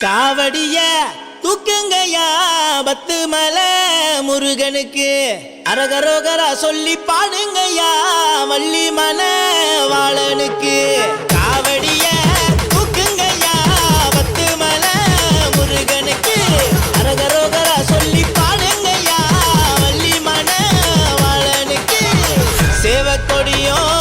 காவடிய தூக்குங்கயா பத்து மலை முருகனுக்கு அரகரோகரா சொல்லி பாடுங்கயா வள்ளி மன வாழனுக்கு காவடிய தூக்குங்கயா பத்து மலை முருகனுக்கு அரகரோகரா சொல்லி பாடுங்கயா வள்ளி மன வாழனுக்கு சேவக்கொடியும்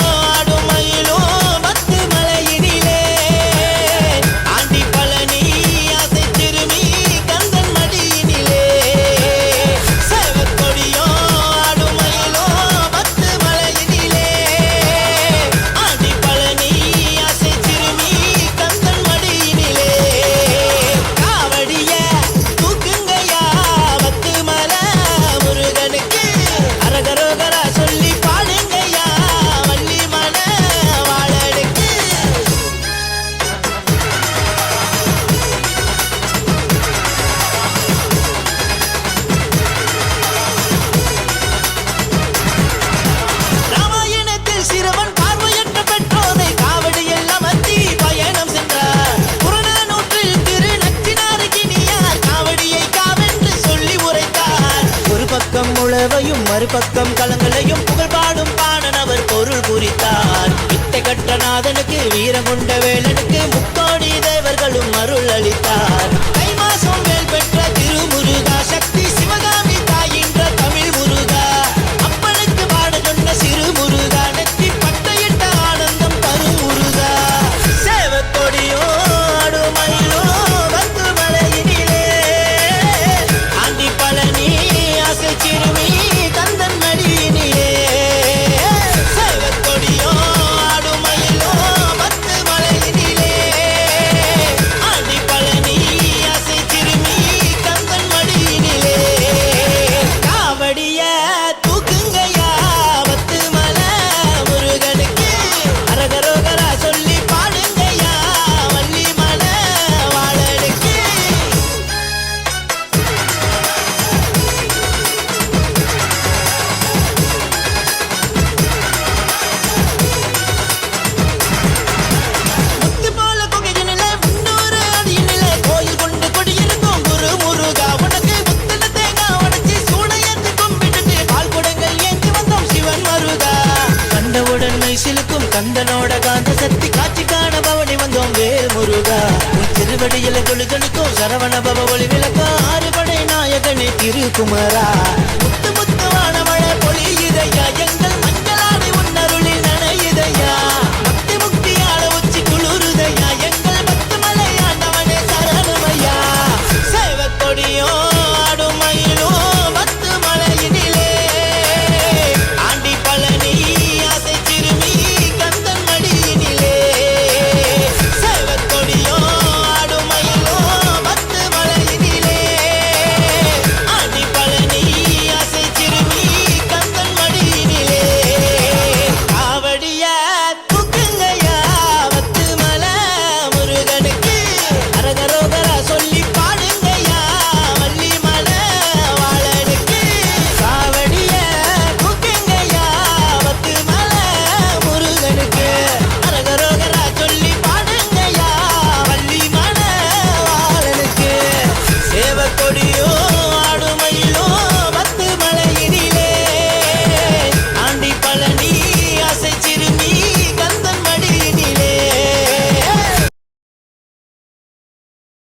உழவையும் மறுபக்கம் களங்களையும் புகழ் பாடும் பாடனவர் பொருள் குறித்தார் வித்தை கற்ற நாதனுக்கு வீரம் கொண்ட வேலனுக்கு முக்கோடி தேவர்களும் அருள் அளித்தார் கைமாசம் வேல் பெற்ற திருமுருகா சக்தி சிவகாமி தாயின்ற தமிழ் முருகா அப்பனுக்கு பாட சொன்ன சிறு முருகா நெத்தி பட்டையிட்ட ஆனந்தம் தரும் முருகா சேவக்கொடியோ அடுமயிலோ வந்து மலையினிலே ஆண்டி பழனி ஆசை சிறுமி கந்தனோட காந்த சக்தி காட்சி காண பவனி வந்தோம் வேல் முருகா திருவடியில கொழுகனுக்கும் சரவண பவ ஒளி விளக்கம் ஆறுபடை நாயகனே திருக்குமரா முத்து முத்து வானமழை பொழியுதையா எங்கள்